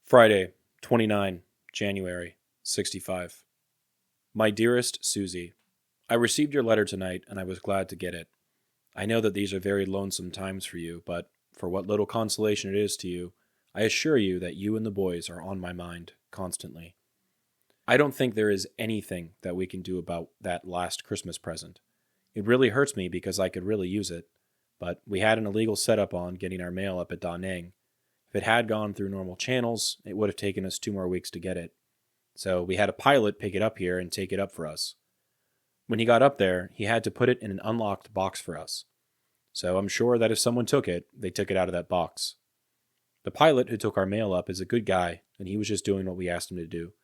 Friday, 29 January, 65. My dearest Suzie, I received your letter tonight and I was glad to get it. I know that these are very lonesome times for you, but for what little consolation it is to you, I assure you that you and the boys are on my mind constantly. I don't think there is anything that we can do about that last Christmas present. It really hurts me because I could really use it, but we had an illegal setup on getting our mail up at Da Nang. If it had gone through normal channels, it would have taken us 2 more weeks to get it. So we had a pilot pick it up here and take it up for us. When he got up there, he had to put it in an unlocked box for us. So I'm sure that if someone took it, they took it out of that box. The pilot who took our mail up is a good guy, and he was just doing what we asked him to do.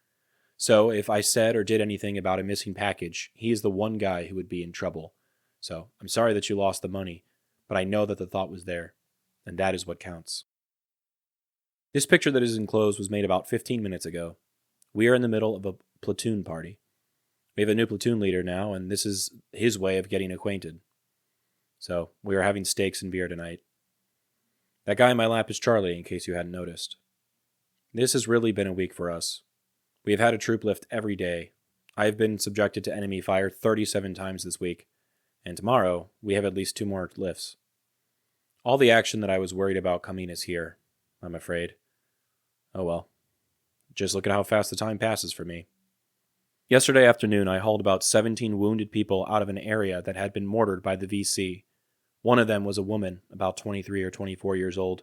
So if I said or did anything about a missing package, he is the one guy who would be in trouble. So I'm sorry that you lost the money, but I know that the thought was there, and that is what counts. This picture that is enclosed was made about 15 minutes ago. We are in the middle of a platoon party. We have a new platoon leader now, and this is his way of getting acquainted. So, we are having steaks and beer tonight. That guy in my lap is Charlie, in case you hadn't noticed. This has really been a week for us. We have had a troop lift every day. I have been subjected to enemy fire 37 times this week, and tomorrow we have at least 2 more lifts. All the action that I was worried about coming is here, I'm afraid. Oh well. Just look at how fast the time passes for me. Yesterday afternoon, I hauled about 17 wounded people out of an area that had been mortared by the VC. One of them was a woman, about 23 or 24 years old,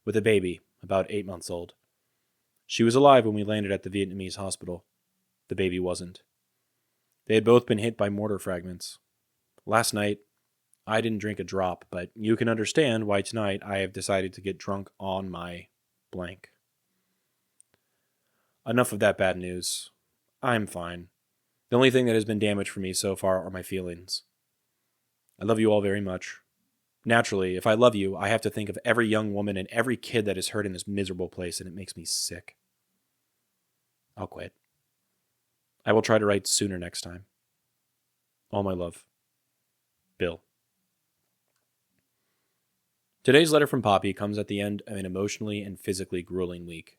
with a baby, about 8 months old. She was alive when we landed at the Vietnamese hospital. The baby wasn't. They had both been hit by mortar fragments. Last night, I didn't drink a drop, but you can understand why tonight I have decided to get drunk on my blank. Enough of that bad news. I'm fine. The only thing that has been damaged for me so far are my feelings. I love you all very much. Naturally, if I love you, I have to think of every young woman and every kid that is hurt in this miserable place, and it makes me sick. I'll quit. I will try to write sooner next time. All my love. Bill. Today's letter from Popi comes at the end of an emotionally and physically grueling week.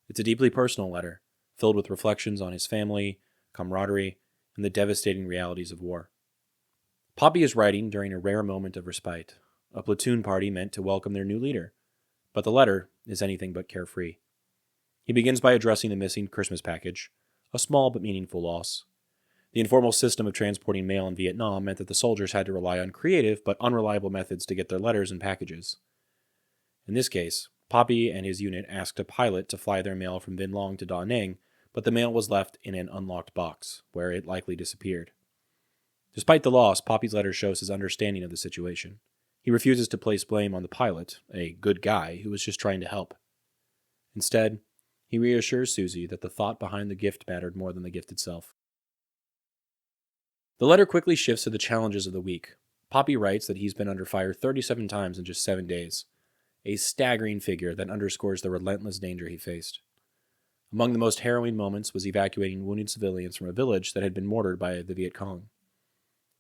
It's a deeply personal letter, filled with reflections on his family, camaraderie, and the devastating realities of war. Popi is writing during a rare moment of respite, a platoon party meant to welcome their new leader, but the letter is anything but carefree. He begins by addressing the missing Christmas package, a small but meaningful loss. The informal system of transporting mail in Vietnam meant that the soldiers had to rely on creative but unreliable methods to get their letters and packages. In this case, Popi and his unit asked a pilot to fly their mail from Vinh Long to Da Nang, but the mail was left in an unlocked box, where it likely disappeared. Despite the loss, Popi's letter shows his understanding of the situation. He refuses to place blame on the pilot, a good guy who was just trying to help. Instead, he reassures Suzie that the thought behind the gift mattered more than the gift itself. The letter quickly shifts to the challenges of the week. Popi writes that he's been under fire 37 times in just 7 days. A staggering figure that underscores the relentless danger he faced. Among the most harrowing moments was evacuating wounded civilians from a village that had been mortared by the Viet Cong.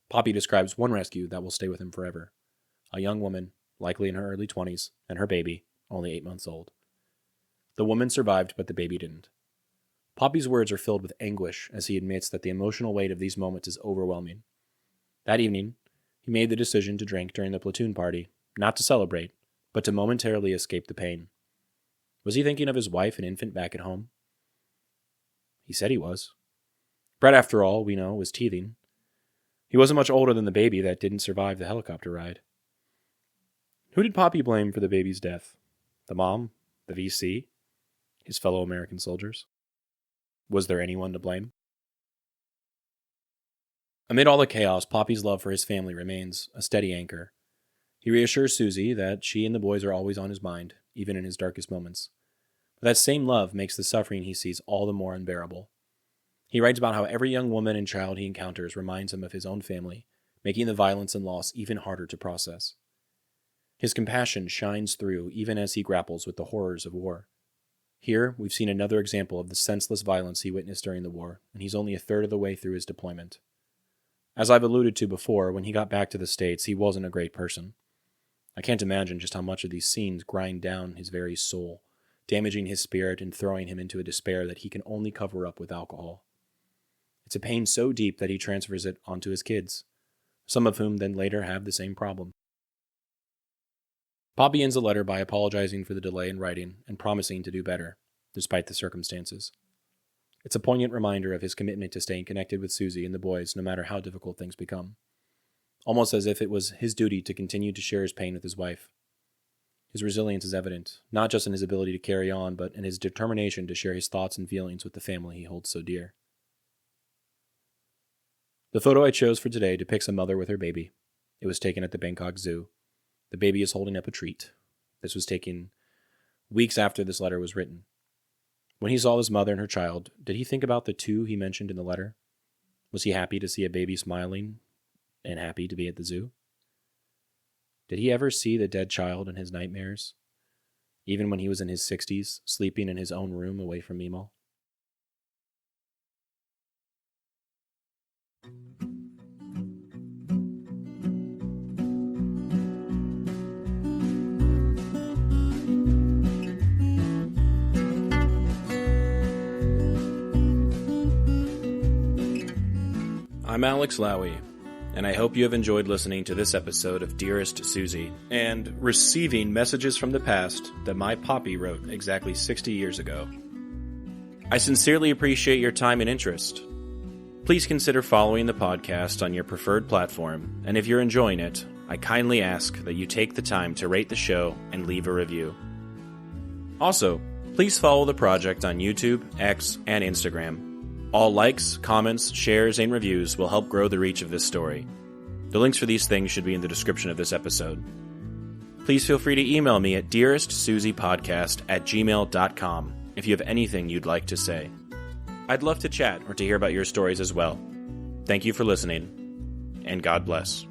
Popi describes one rescue that will stay with him forever. A young woman, likely in her early 20s, and her baby, only 8 months old. The woman survived, but the baby didn't. Popi's words are filled with anguish as he admits that the emotional weight of these moments is overwhelming. That evening, he made the decision to drink during the platoon party, not to celebrate, but to momentarily escape the pain. Was he thinking of his wife and infant back at home? He said he was. Brett, after all, we know, was teething. He wasn't much older than the baby that didn't survive the helicopter ride. Who did Popi blame for the baby's death? The mom? The VC? His fellow American soldiers? Was there anyone to blame? Amid all the chaos, Popi's love for his family remains a steady anchor. He reassures Suzie that she and the boys are always on his mind, even in his darkest moments. But that same love makes the suffering he sees all the more unbearable. He writes about how every young woman and child he encounters reminds him of his own family, making the violence and loss even harder to process. His compassion shines through even as he grapples with the horrors of war. Here, we've seen another example of the senseless violence he witnessed during the war, and he's only a third of the way through his deployment. As I've alluded to before, when he got back to the States, he wasn't a great person. I can't imagine just how much of these scenes grind down his very soul, damaging his spirit and throwing him into a despair that he can only cover up with alcohol. It's a pain so deep that he transfers it onto his kids, some of whom then later have the same problem. Popi ends the letter by apologizing for the delay in writing and promising to do better, despite the circumstances. It's a poignant reminder of his commitment to staying connected with Suzie and the boys no matter how difficult things become, almost as if it was his duty to continue to share his pain with his wife. His resilience is evident, not just in his ability to carry on, but in his determination to share his thoughts and feelings with the family he holds so dear. The photo I chose for today depicts a mother with her baby. It was taken at the Bangkok Zoo. The baby is holding up a treat. This was taken weeks after this letter was written. When he saw his mother and her child, did he think about the two he mentioned in the letter? Was he happy to see a baby smiling and happy to be at the zoo? Did he ever see the dead child in his nightmares, even when he was in his 60s, sleeping in his own room away from Mimo? I'm Alex Lowy, and I hope you have enjoyed listening to this episode of Dearest Suzie and receiving messages from the past that my Popi wrote exactly 60 years ago. I sincerely appreciate your time and interest. Please consider following the podcast on your preferred platform, and if you're enjoying it, I kindly ask that you take the time to rate the show and leave a review. Also, please follow the project on YouTube, X, and Instagram. All likes, comments, shares, and reviews will help grow the reach of this story. The links for these things should be in the description of this episode. Please feel free to email me at dearestsuziepodcast@gmail.com if you have anything you'd like to say. I'd love to chat or to hear about your stories as well. Thank you for listening, and God bless.